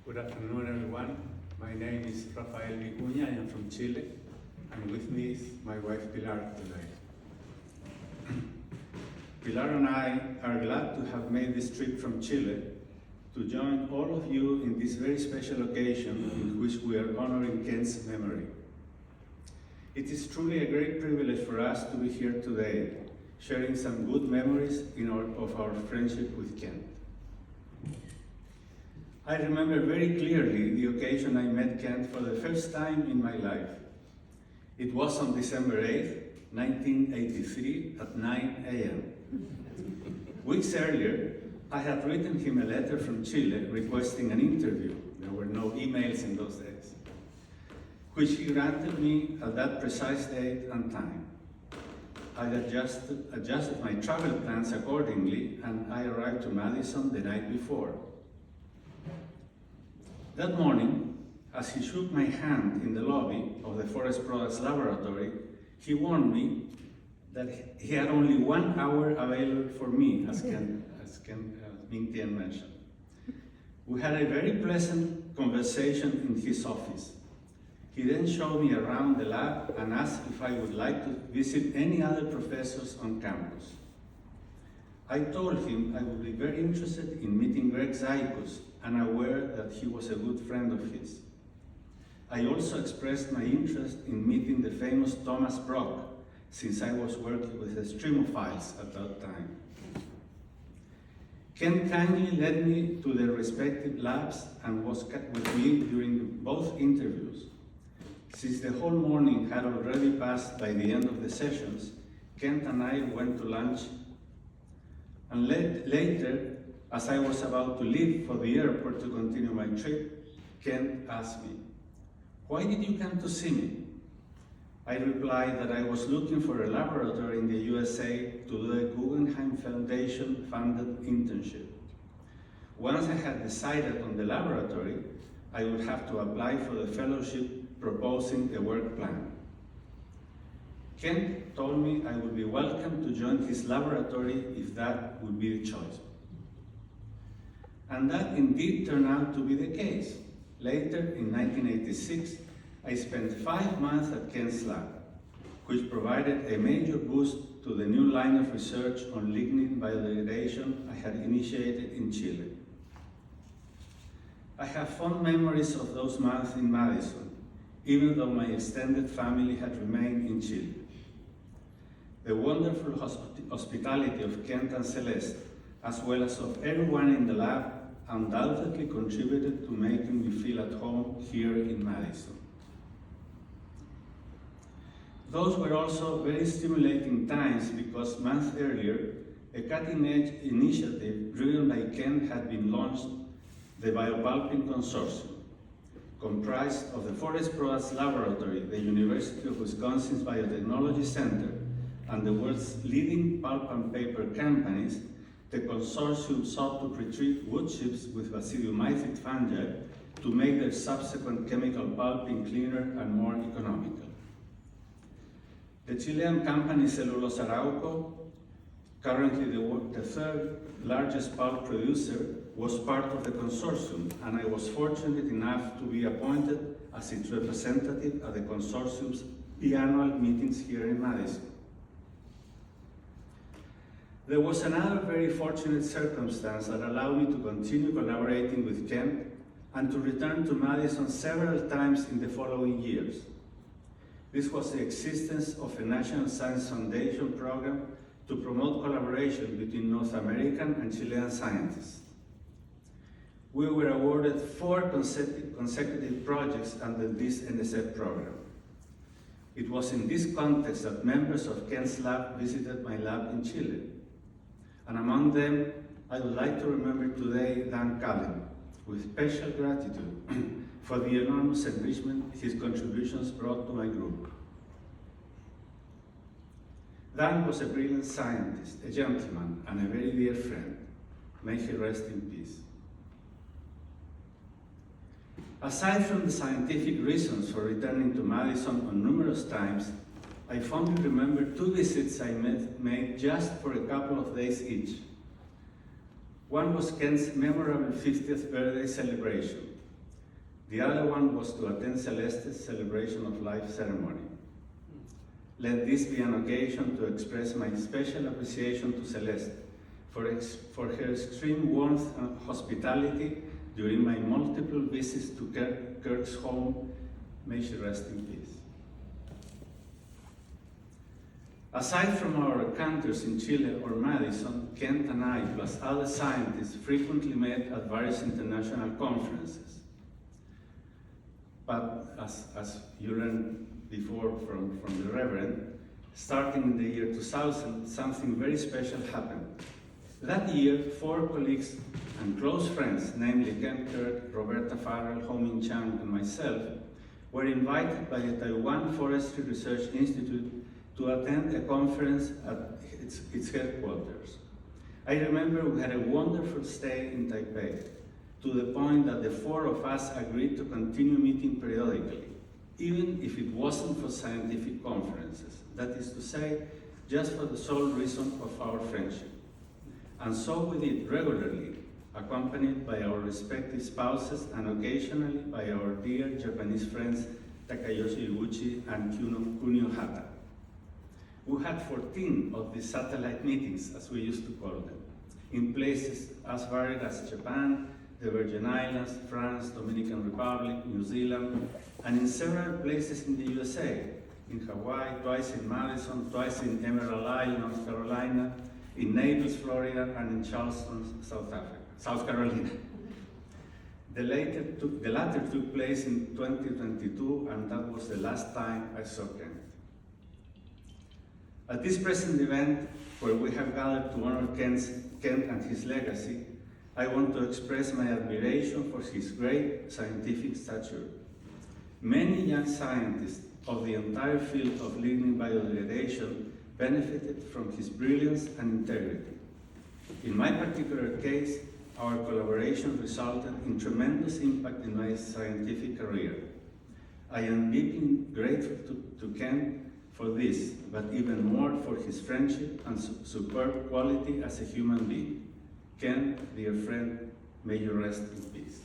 Good afternoon, everyone. My name is Rafael. I am from Chile, and with me is my wife Pilar today. Pilar and I are glad to have made this trip from Chile to join all of you in this very special occasion in which we are honoring Kent's memory. It is truly a great privilege for us to be here today, sharing some good memories of our friendship with Kent. I remember very clearly the occasion I met Kent for the first time in my life. It was on December 8, 1983 at 9 a.m. Weeks earlier, I had written him a letter from Chile requesting an interview. There were no emails in those days, which he granted me at that precise date and time. I adjusted my travel plans accordingly, and I arrived to Madison the night before. That morning, as he shook my hand in the lobby of the Forest Products Laboratory, he warned me that he had only 1 hour available for me, as Ming Tien mentioned. We had a very pleasant conversation in his office. He then showed me around the lab and asked if I would like to visit any other professors on campus. I told him I would be very interested in meeting Greg Zaikus, and aware that he was a good friend of his. I also expressed my interest in meeting the famous Thomas Brock, since I was working with the streamophiles at that time. Ken kindly led me to their respective labs and was with me during both interviews. Since the whole morning had already passed by the end of the sessions, Kent and I went to lunch, and later, as I was about to leave for the airport to continue my trip, Kent asked me, "Why did you come to see me?" I replied that I was looking for a laboratory in the USA to do a Guggenheim Foundation funded internship. Once I had decided on the laboratory, I would have to apply for the fellowship proposing a work plan. Kent told me I would be welcome to join his laboratory if that would be the choice. And that indeed turned out to be the case. Later, in 1986, I spent 5 months at Kent's lab, which provided a major boost to the new line of research on lignin biodegradation I had initiated in Chile. I have fond memories of those months in Madison, even though my extended family had remained in Chile. The wonderful hospitality of Kent and Celeste, as well as of everyone in the lab, undoubtedly contributed to making me feel at home here in Madison. Those were also very stimulating times because months earlier, a cutting-edge initiative driven by Kent had been launched, the Biopulping Consortium, comprised of the Forest Products Laboratory, the University of Wisconsin's Biotechnology Center, and the world's leading pulp and paper companies. The consortium sought to pre-treat wood chips with basidiomycete fungi to make their subsequent chemical pulping cleaner and more economical. The Chilean company Cellulose Arauco, currently the third largest pulp producer, was part of the consortium, and I was fortunate enough to be appointed as its representative at the consortium's biannual meetings here in Madison. There was another very fortunate circumstance that allowed me to continue collaborating with Kent and to return to Madison several times in the following years. This was the existence of a National Science Foundation program to promote collaboration between North American and Chilean scientists. We were awarded 4 consecutive projects under this NSF program. It was in this context that members of Kent's lab visited my lab in Chile. And among them, I would like to remember today Dan Cullen, with special gratitude for the enormous enrichment his contributions brought to my group. Dan was a brilliant scientist, a gentleman, and a very dear friend. May he rest in peace. Aside from the scientific reasons for returning to Madison on numerous times, I fondly remember 2 visits I made just for a couple of days each. One was Kent's memorable 50th birthday celebration, The other one was to attend Celeste's celebration of life ceremony. Let this be an occasion to express my special appreciation to Celeste for her extreme warmth and hospitality during my multiple visits to Kirk's home. May she rest in peace. Aside from our encounters in Chile or Madison, Kent and I, plus other scientists, frequently met at various international conferences. But as you learned before from the Reverend, starting in the year 2000, something very special happened. That year, 4 colleagues and close friends, namely Ken Kirk, Roberta Farrell, Ho-Min Chang, and myself, were invited by the Taiwan Forestry Research Institute to attend a conference at its headquarters. I remember we had a wonderful stay in Taipei, to the point that the 4 of us agreed to continue meeting periodically, even if it wasn't for scientific conferences, that is to say, just for the sole reason of our friendship. And so we did regularly, accompanied by our respective spouses and occasionally by our dear Japanese friends Takayoshi Iguchi and Kunio Hata. We had 14 of these satellite meetings, as we used to call them, in places as varied as Japan, the Virgin Islands, France, Dominican Republic, New Zealand, and in several places in the USA, in Hawaii, twice in Madison, twice in Emerald Isle, North Carolina, in Naples, Florida, and in Charleston, South Carolina. The latter took place in 2022, and that was the last time I saw Kent. At this present event, where we have gathered to honor Kent and his legacy, I want to express my admiration for his great scientific stature. Many young scientists of the entire field of lignin biodegradation benefited from his brilliance and integrity. In my particular case, our collaboration resulted in tremendous impact in my scientific career. I am deeply grateful to Ken for this, but even more for his friendship and superb quality as a human being. Ken, dear friend, may you rest in peace.